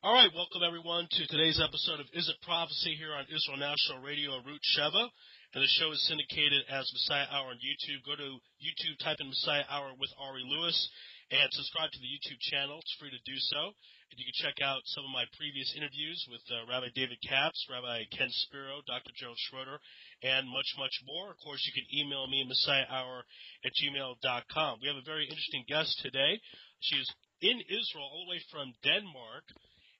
All right, welcome everyone to today's episode of Is It Prophecy here on Israel National Radio, Root Sheva. And the show is syndicated as Messiah Hour on YouTube. Go to YouTube, type in Messiah Hour with Ari Lewis, and subscribe to the YouTube channel. It's free to do so. And you can check out some of my previous interviews with Rabbi David Capps, Rabbi Ken Spiro, Dr. Gerald Schroeder, and much, much more. Of course, you can email me, messiahhour@gmail.com. We have a very interesting guest today. She is in Israel, all the way from Denmark.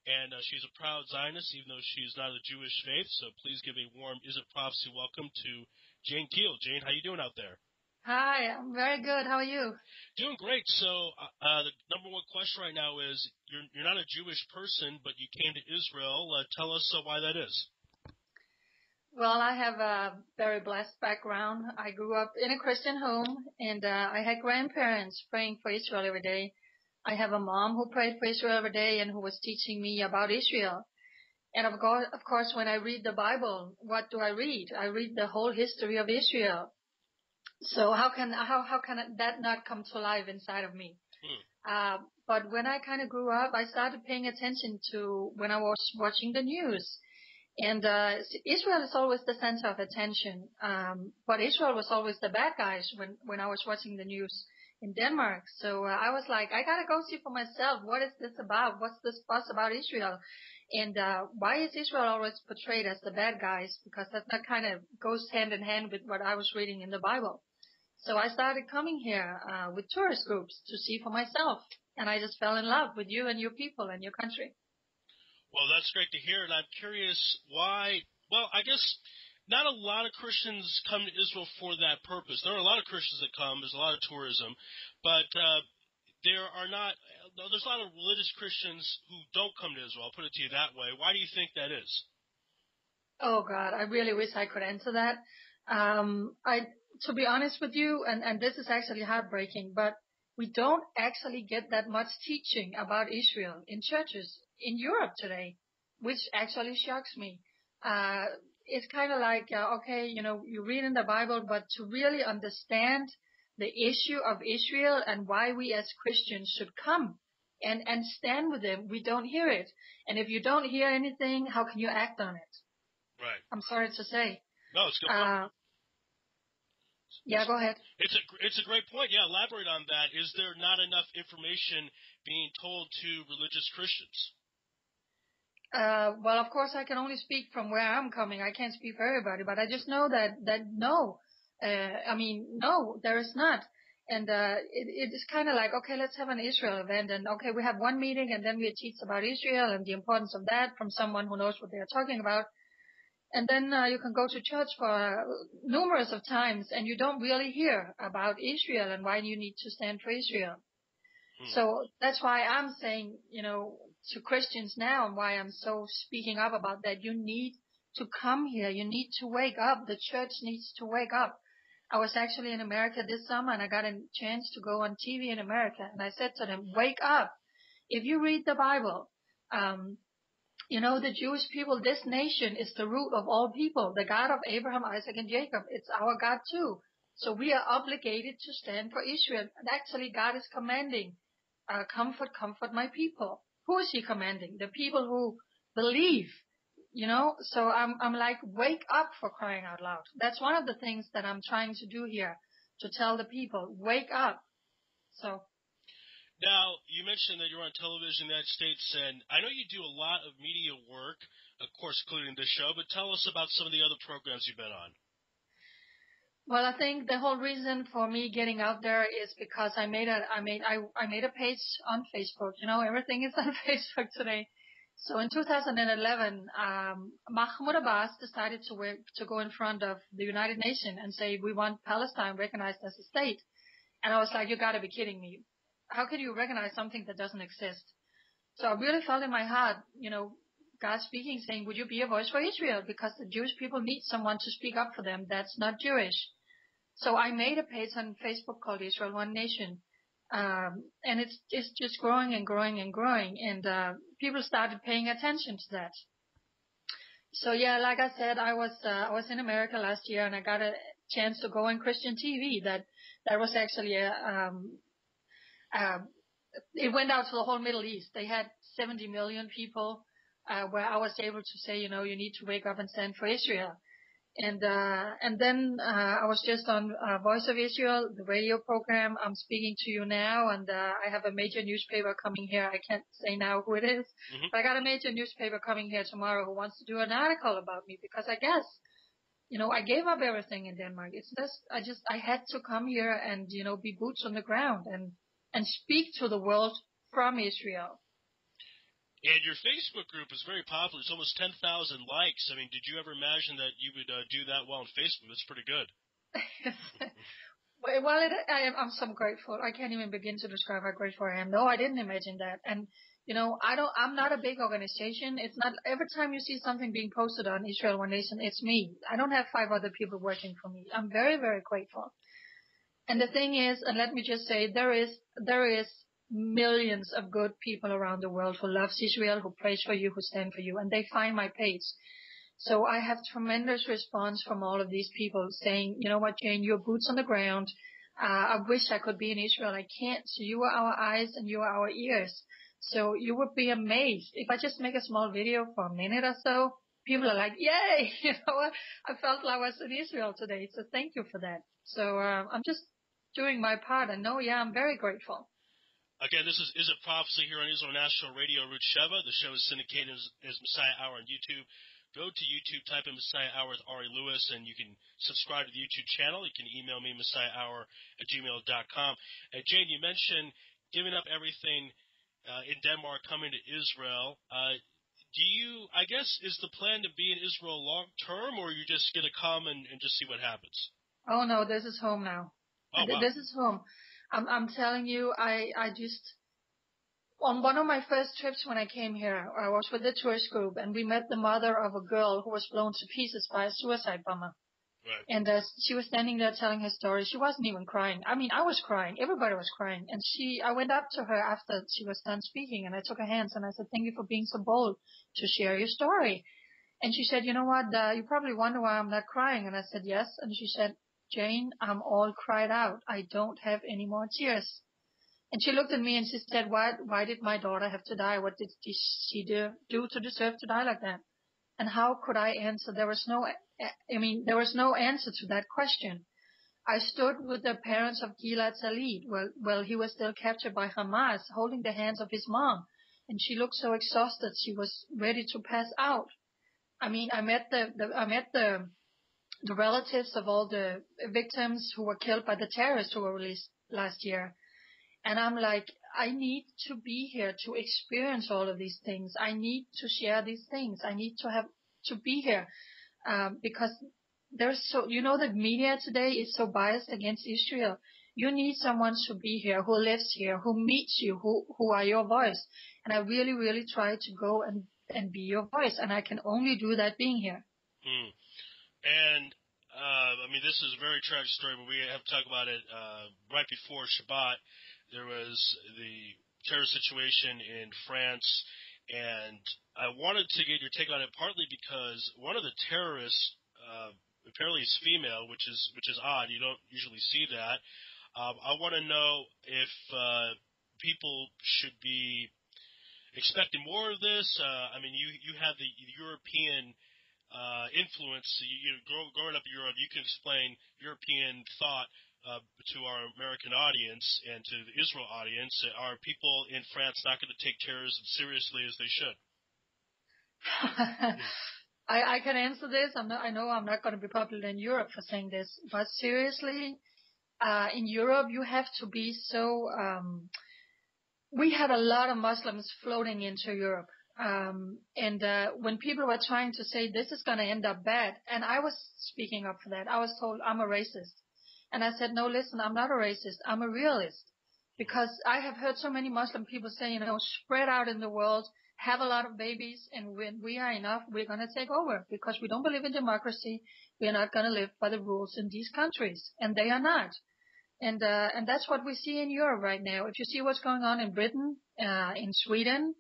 And she's a proud Zionist, even though she's not of the Jewish faith. So please give a warm Is It Prophecy welcome to Jane Keel. Jane, how you doing out there? Hi, I'm very good. How are you? Doing great. So the number one question right now is, you're not a Jewish person, but you came to Israel. Tell us why that is. Well, I have a very blessed background. I grew up in a Christian home, and I had grandparents praying for Israel every day. I have a mom who prayed for Israel every day and who was teaching me about Israel. And of course, when I read the Bible, what do I read? I read the whole history of Israel. So how can that not come to life inside of me? But when I kind of grew up, I started paying attention to when I was watching the news. And Israel is always the center of attention. But Israel was always the bad guys when I was watching the news in Denmark. So I was like, I gotta go see for myself. What is this about? What's this fuss about Israel? And why is Israel always portrayed as the bad guys? Because that kind of goes hand in hand with what I was reading in the Bible. So I started coming here with tourist groups to see for myself. And I just fell in love with you and your people and your country. Well, that's great to hear. And I'm curious why. Well, I guess not a lot of Christians come to Israel for that purpose. There are a lot of Christians that come. There's a lot of tourism. But there's a lot of religious Christians who don't come to Israel. I'll put it to you that way. Why do you think that is? Oh, God, I really wish I could answer that. To be honest with you, and this is actually heartbreaking, but we don't actually get that much teaching about Israel in churches in Europe today, which actually shocks me. It's kind of like, okay, you read in the Bible, but to really understand the issue of Israel and why we as Christians should come and stand with them, we don't hear it. And if you don't hear anything, how can you act on it? Right. I'm sorry to say. No, it's good. Yeah, go ahead. It's a great point. Yeah, elaborate on that. Is there not enough information being told to religious Christians? Well, of course, I can only speak from where I'm coming. I can't speak for everybody, but I just know that no, no, there is not. And it is kind of like, okay, let's have an Israel event, and okay, we have one meeting, and then we teach about Israel and the importance of that from someone who knows what they are talking about. And then you can go to church for numerous of times, and you don't really hear about Israel and why you need to stand for Israel. So that's why I'm saying, to Christians now, and why I'm so speaking up about that, you need to come here. You need to wake up. The church needs to wake up. I was actually in America this summer, and I got a chance to go on TV in America, and I said to them, wake up. If you read the Bible, the Jewish people, this nation is the root of all people. The God of Abraham, Isaac, and Jacob. It's our God too. So we are obligated to stand for Israel. And actually, God is commanding, comfort my people. Who is he commanding? The people who believe, So I'm like, wake up, for crying out loud. That's one of the things that I'm trying to do here, to tell the people, wake up. So. Now, you mentioned that you're on television in the United States, and I know you do a lot of media work, of course, including this show, but tell us about some of the other programs you've been on. Well, I think the whole reason for me getting out there is because I made a page on Facebook. Everything is on Facebook today. So in 2011, Mahmoud Abbas decided to go in front of the United Nations and say, we want Palestine recognized as a state. And I was like, you gotta be kidding me. How can you recognize something that doesn't exist? So I really felt in my heart, God speaking, saying, would you be a voice for Israel? Because the Jewish people need someone to speak up for them that's not Jewish. So I made a page on Facebook called Israel One Nation. And it's just growing and growing and growing. And people started paying attention to that. So yeah, like I said, I was in America last year, and I got a chance to go on Christian TV. That was actually a it went out to the whole Middle East. They had 70 million people, where I was able to say, you need to wake up and stand for Israel. And then I was just on Voice of Israel, the radio program. I'm speaking to you now, and I have a major newspaper coming here. I can't say now who it is, but I got a major newspaper coming here tomorrow who wants to do an article about me, because I guess, I gave up everything in Denmark. It's just, I had to come here and, be boots on the ground and speak to the world from Israel. And your Facebook group is very popular. It's almost 10,000 likes. I mean, did you ever imagine that you would do that well on Facebook? That's pretty good. Well, I'm so grateful. I can't even begin to describe how grateful I am. No, I didn't imagine that. And, I'm not a big organization. It's not every time you see something being posted on Israel One Nation, it's me. I don't have 5 other people working for me. I'm very, very grateful. And the thing is, and let me just say, there is millions of good people around the world who loves Israel, who prays for you, who stand for you, and they find my page. So I have tremendous response from all of these people saying, you know what, Jane, you're boots on the ground. I wish I could be in Israel. I can't. So you are our eyes and you are our ears. So you would be amazed if I just make a small video for a minute or so. People are like, yay! I felt like I was in Israel today. So thank you for that. So I'm just doing my part. And I'm very grateful. Again, this is It Prophecy here on Israel National Radio, Ruth Sheva. The show is syndicated as Messiah Hour on YouTube. Go to YouTube, type in Messiah Hour with Ari Lewis, and you can subscribe to the YouTube channel. You can email me, messiahhour@gmail.com. Jane, you mentioned giving up everything in Denmark, coming to Israel. I guess, is the plan to be in Israel long term, or are you just going to come and just see what happens? Oh, no, this is home now. Oh, wow. This is home. I'm telling you, I just, on one of my first trips when I came here, I was with the tourist group, and we met the mother of a girl who was blown to pieces by a suicide bomber. Right. And she was standing there telling her story. She wasn't even crying. I mean, I was crying. Everybody was crying. And I went up to her after she was done speaking, and I took her hands, and I said, thank you for being so bold to share your story. And she said, you know what, you probably wonder why I'm not crying. And I said, yes. And she said, Jane, I'm all cried out. I don't have any more tears. And she looked at me and she said, why did my daughter have to die? What did she do to deserve to die like that? And how could I answer? There was no answer to that question. I stood with the parents of Gilad Shalit. Well, he was still captured by Hamas, holding the hands of his mom. And she looked so exhausted, she was ready to pass out. I mean, I met the relatives of all the victims who were killed by the terrorists who were released last year. And I'm like, I need to be here to experience all of these things. I need to share these things. I need to be here, because the media today is so biased against Israel. You need someone to be here, who lives here, who meets you, who are your voice. And I really, really try to go and be your voice. And I can only do that being here. And, this is a very tragic story, but we have to talk about it right before Shabbat. There was the terror situation in France, and I wanted to get your take on it partly because one of the terrorists apparently is female, which is odd. You don't usually see that. I want to know if people should be expecting more of this. You have the European influence. Growing up in Europe, you can explain European thought to our American audience and to the Israel audience. Are people in France not going to take terrorism seriously as they should? I can answer this. I know I'm not going to be popular in Europe for saying this, but seriously, in Europe, you have to be so. We had a lot of Muslims floating into Europe. And when people were trying to say this is going to end up bad, and I was speaking up for that, I was told I'm a racist. And I said, no, listen, I'm not a racist. I'm a realist. Because I have heard so many Muslim people say, spread out in the world, have a lot of babies, and when we are enough, we're going to take over. Because we don't believe in democracy. We're not going to live by the rules in these countries. And they are not. And that's what we see in Europe right now. If you see what's going on in Britain, in Sweden,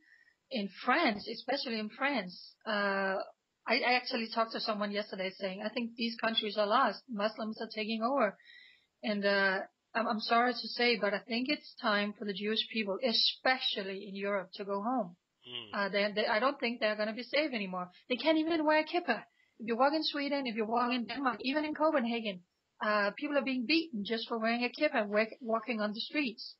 in France, especially in France, I actually talked to someone yesterday saying, I think these countries are lost. Muslims are taking over. And I'm sorry to say, but I think it's time for the Jewish people, especially in Europe, to go home. I don't think they're going to be safe anymore. They can't even wear a kippah. If you walk in Sweden, if you walk in Denmark, even in Copenhagen, people are being beaten just for wearing a kippah, walking on the streets.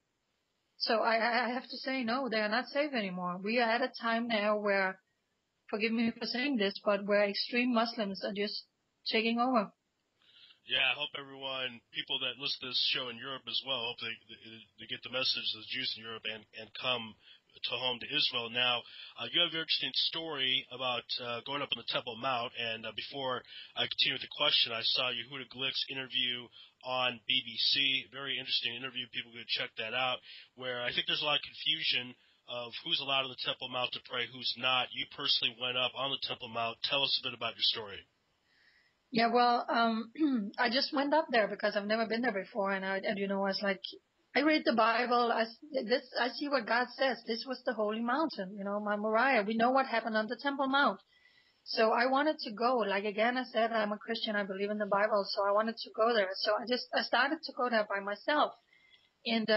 So I have to say, no, they are not safe anymore. We are at a time now where, forgive me for saying this, but where extreme Muslims are just taking over. Yeah, I hope everyone, people that listen to this show in Europe as well, hope they get the message of the Jews in Europe and come to home to Israel. Now, you have a very interesting story about going up on the Temple Mount, and before I continue with the question, I saw Yehuda Glick's interview on BBC. Very interesting interview. People could check that out, where I think there's a lot of confusion of who's allowed on the Temple Mount to pray, who's not. You personally went up on the Temple Mount. Tell us a bit about your story. Yeah, well, I just went up there because I've never been there before, and I was like, I read the Bible. I see what God says. This was the holy mountain, my Moriah. We know what happened on the Temple Mount. So I wanted to go. Like again, I said, I'm a Christian. I believe in the Bible, so I wanted to go there. So I started to go there by myself, and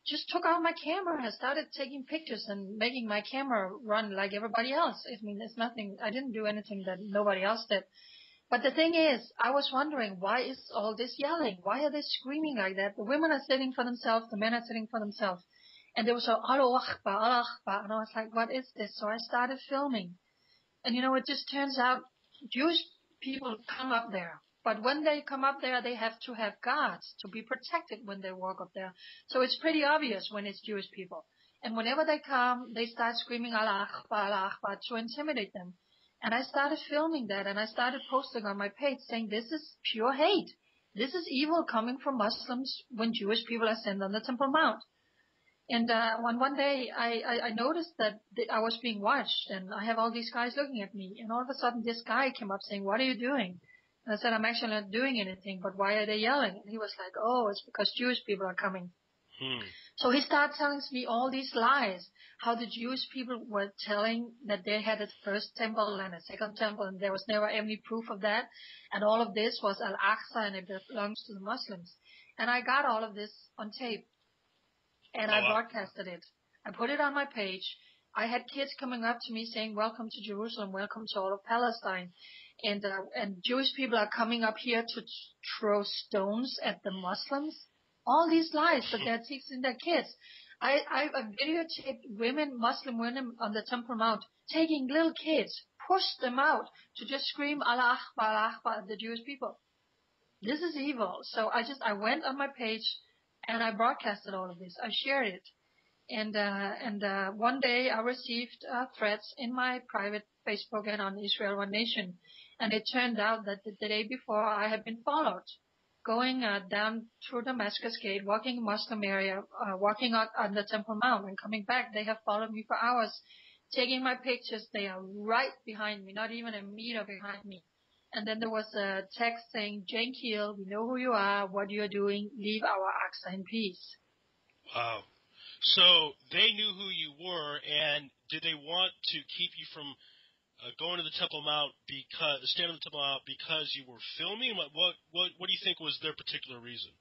just took out my camera. I started taking pictures and making my camera run like everybody else. I mean, there's nothing. I didn't do anything that nobody else did. But the thing is, I was wondering, why is all this yelling? Why are they screaming like that? The women are sitting for themselves, the men are sitting for themselves. And they were so, Allahu Akbar, Allahu Akbar. And I was like, what is this? So I started filming. And it just turns out Jewish people come up there. But when they come up there, they have to have guards to be protected when they walk up there. So it's pretty obvious when it's Jewish people. And whenever they come, they start screaming Allah Akbar to intimidate them. And I started filming that, and I started posting on my page saying, this is pure hate. This is evil coming from Muslims when Jewish people are sent on the Temple Mount. And one day I noticed that I was being watched, and I have all these guys looking at me. And all of a sudden this guy came up saying, what are you doing? And I said, I'm actually not doing anything, but why are they yelling? And he was like, oh, it's because Jewish people are coming. So he started telling me all these lies, how the Jewish people were telling that they had a first temple and a second temple, and there was never any proof of that. And all of this was Al-Aqsa, and it belongs to the Muslims. And I got all of this on tape, and I broadcasted it. I put it on my page. I had kids coming up to me saying, welcome to Jerusalem, welcome to all of Palestine. And Jewish people are coming up here to throw stones at the Muslims. All these lies that they're teaching their kids. I videotaped Muslim women on the Temple Mount, taking little kids, pushed them out to just scream Allah Akbar at the Jewish people. This is evil. So I went on my page and I broadcasted all of this. I shared it. And one day I received threats in my private Facebook and on Israel One Nation. And it turned out that the day before I had been followed, going down through Damascus Gate, walking in Muslim area, walking out on the Temple Mount and coming back. They have followed me for hours, taking my pictures. They are right behind me, not even a meter behind me. And then there was a text saying, Jane Keel, we know who you are, what you are doing, leave our Aqsa in peace. Wow. So they knew who you were, and did they want to keep you from going to the Temple Mount stand on the Temple Mount because you were filming? What do you think was their particular reason?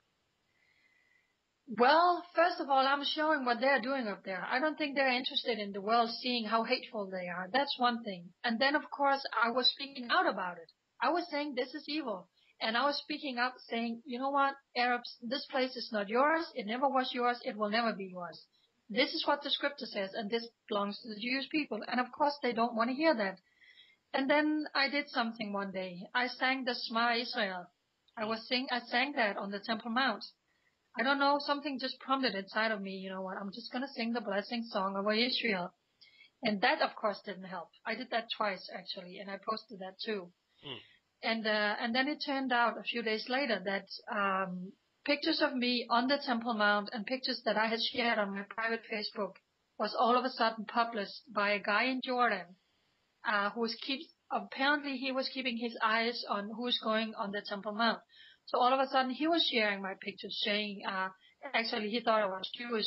Well, first of all, I'm showing what they're doing up there. I don't think they're interested in the world seeing how hateful they are. That's one thing. And then, of course, I was speaking out about it. I was saying this is evil. And I was speaking up saying, you know what, Arabs, this place is not yours. It never was yours. It will never be yours. This is what the scripture says, and this belongs to the Jewish people. And, of course, they don't want to hear that. And then I did something one day. I sang the Shema Israel. I sang that on the Temple Mount. I don't know, something just prompted inside of me, you know what, I'm just going to sing the blessing song over Israel. And that, of course, didn't help. I did that twice, actually, and I posted that too. And then it turned out a few days later that pictures of me on the Temple Mount and pictures that I had shared on my private Facebook was all of a sudden published by a guy in Jordan apparently he was keeping his eyes on who's going on the Temple Mount. So all of a sudden he was sharing my pictures saying, actually he thought I was Jewish,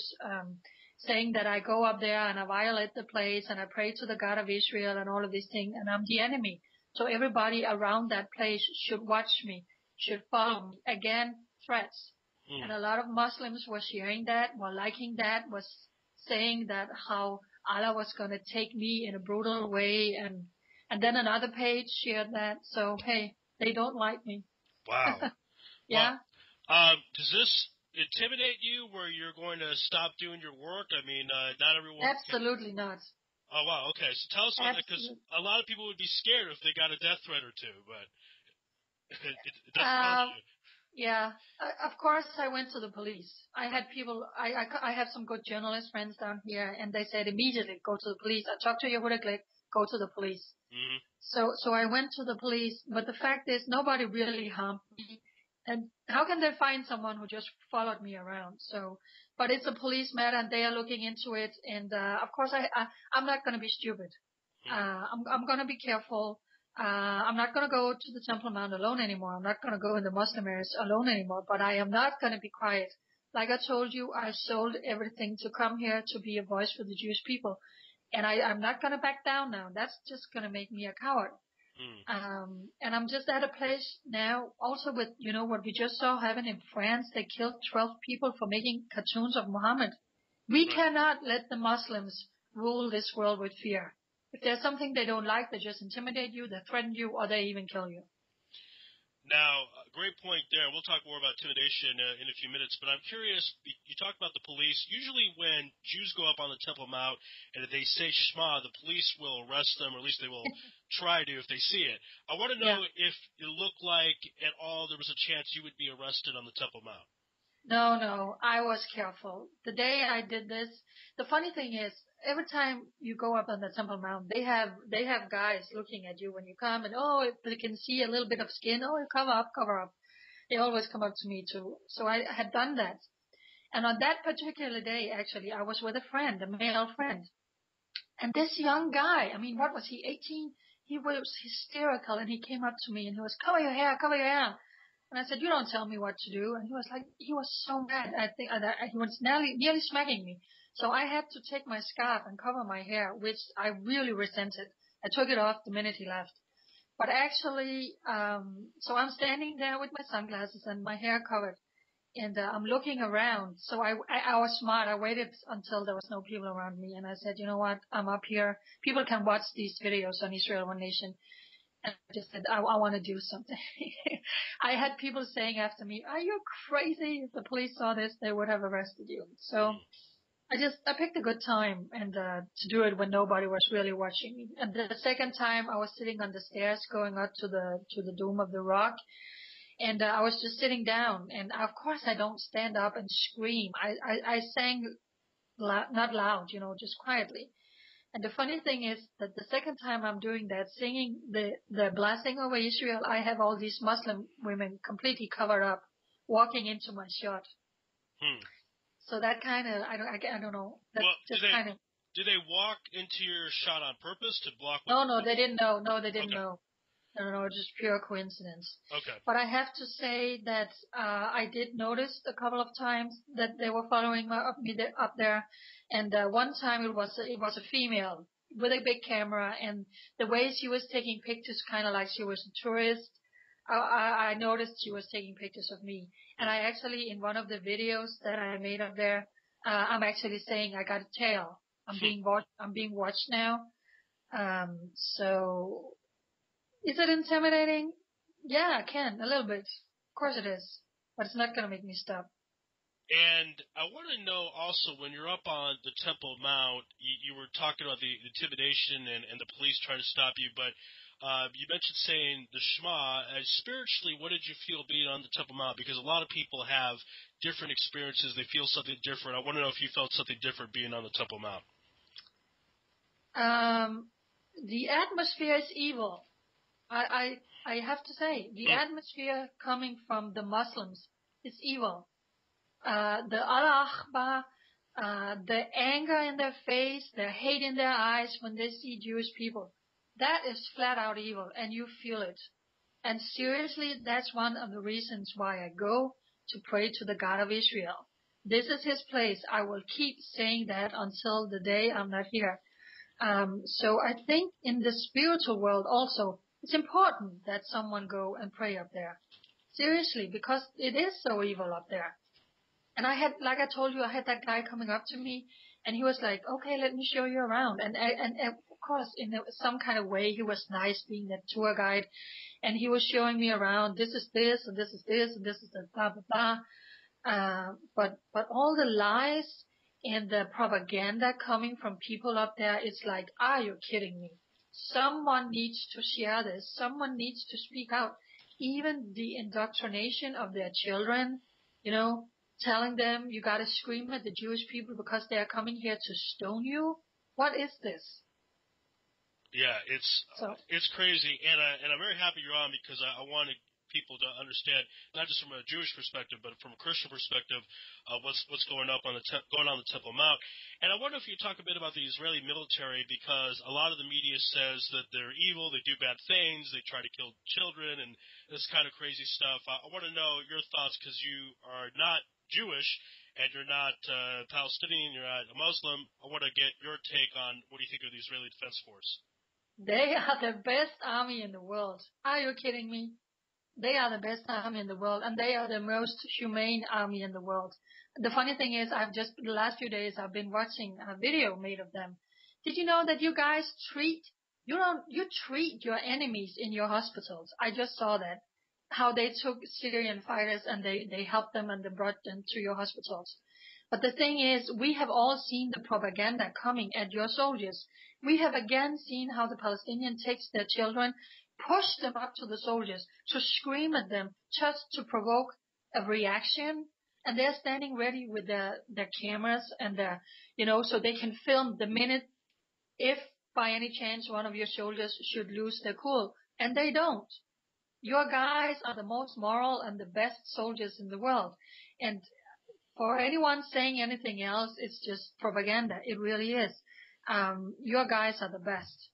saying that I go up there and I violate the place and I pray to the God of Israel and all of these things and I'm the enemy. So everybody around that place should watch me, should follow me. Again, threats. And a lot of Muslims were sharing that, were liking that, was saying that how Allah was going to take me in a brutal way. And then another page shared that. So, hey, they don't like me. Wow. Yeah. Well, does this intimidate you where you're going to stop doing your work? I mean, not everyone... Absolutely not. Oh, wow. Okay. So tell us about that, because a lot of people would be scared if they got a death threat or two, but it doesn't hurt you. Yeah. Of course, I went to the police. I had people, I have some good journalist friends down here, and they said immediately, go to the police. I talked to Yehuda Glick, go to the police. Mm-hmm. So I went to the police, but the fact is nobody really harmed me. And how can they find someone who just followed me around? So, but it's a police matter and they are looking into it. And, of course I'm not going to be stupid. I'm going to be careful. I'm not going to go to the Temple Mount alone anymore. I'm not going to go in the Muslim areas alone anymore, but I am not going to be quiet. Like I told you, I sold everything to come here to be a voice for the Jewish people. And I'm not going to back down now. That's just going to make me a coward. And I'm just at a place now also with, what we just saw happen in France. They killed 12 people for making cartoons of Muhammad. We cannot let the Muslims rule this world with fear. If there's something they don't like, they just intimidate you, they threaten you, or they even kill you. Now, great point there. We'll talk more about intimidation in a few minutes, but I'm curious, you talked about the police. Usually when Jews go up on the Temple Mount and if they say Shema, the police will arrest them, or at least they will try to if they see it. I want to know if it looked like at all there was a chance you would be arrested on the Temple Mount. No, I was careful. The day I did this, the funny thing is, every time you go up on the Temple Mount, they have guys looking at you when you come, and if they can see a little bit of skin, cover up. They always come up to me too. So I had done that. And on that particular day, actually, I was with a friend, a male friend. And this young guy, I mean, what was he, 18? He was hysterical, and he came up to me and he was, cover your hair. And I said, you don't tell me what to do. And he was so mad. I think he was nearly smacking me. So I had to take my scarf and cover my hair, which I really resented. I took it off the minute he left. But actually, so I'm standing there with my sunglasses and my hair covered. And I'm looking around. So I was smart. I waited until there was no people around me. And I said, you know what? I'm up here. People can watch these videos on Israel One Nation. And I just said, I want to do something. I had people saying after me, are you crazy? If the police saw this, they would have arrested you. So I picked a good time and to do it when nobody was really watching me. And the second time I was sitting on the stairs going up to the Dome of the Rock. And I was just sitting down. And of course I don't stand up and scream. I sang not loud, just quietly. And the funny thing is that the second time I'm doing that, singing the blessing over Israel, I have all these Muslim women completely covered up, walking into my shot. So that kind of, I don't know. That did they walk into your shot on purpose to block? No, they didn't know. No, they didn't know. No, just pure coincidence. Okay. But I have to say that I did notice a couple of times that they were following me up there, and one time it was a female with a big camera, and the way she was taking pictures, kind of like she was a tourist. I noticed she was taking pictures of me, and I actually in one of the videos that I made up there, I'm actually saying I got a tail. I'm being watched now. So. Is it intimidating? Yeah, I can, a little bit. Of course it is. But it's not going to make me stop. And I want to know also, when you're up on the Temple Mount, you were talking about the intimidation and the police trying to stop you, but you mentioned saying the Shema. Spiritually, what did you feel being on the Temple Mount? Because a lot of people have different experiences. They feel something different. I want to know if you felt something different being on the Temple Mount. The atmosphere is evil. I have to say, the atmosphere coming from the Muslims is evil. The Allah Akbar, the anger in their face, the hate in their eyes when they see Jewish people, that is flat out evil, and you feel it. And seriously, that's one of the reasons why I go to pray to the God of Israel. This is His place. I will keep saying that until the day I'm not here. So I think in the spiritual world also, it's important that someone go and pray up there. Seriously, because it is so evil up there. And I had, like I told you, I had that guy coming up to me, and he was like, "Okay, let me show you around." And of course, in some kind of way, he was nice, being the tour guide, and he was showing me around. This is this, and this is this, and this is the blah blah blah. But all the lies and the propaganda coming from people up there, it's like, are you kidding me? Someone needs to share this. Someone needs to speak out. Even the indoctrination of their children, telling them you gotta scream at the Jewish people because they are coming here to stone you. What is this? Yeah, So it's crazy, and I'm very happy you're on because I wanted people to understand not just from a Jewish perspective, but from a Christian perspective, what's going on the Temple Mount. And I wonder if you talk a bit about the Israeli military, because a lot of the media says that they're evil, they do bad things, they try to kill children, and this kind of crazy stuff. I want to know your thoughts, because you are not Jewish and you're not Palestinian, you're not a Muslim. I want to get your take on what do you think of the Israeli Defense Force. they are the best army in the world. Are you kidding me? They are the best army in the world, and they are the most humane army in the world. The funny thing is, the last few days, I've been watching a video made of them. Did you know that you guys you treat your enemies in your hospitals? I just saw that. How they took Syrian fighters and they helped them and they brought them to your hospitals. But the thing is, we have all seen the propaganda coming at your soldiers. We have again seen how the Palestinian takes their children, push them up to the soldiers to scream at them just to provoke a reaction. And they're standing ready with their cameras and so they can film the minute if by any chance one of your soldiers should lose their cool. And they don't. Your guys are the most moral and the best soldiers in the world. And for anyone saying anything else, it's just propaganda. It really is. Your guys are the best.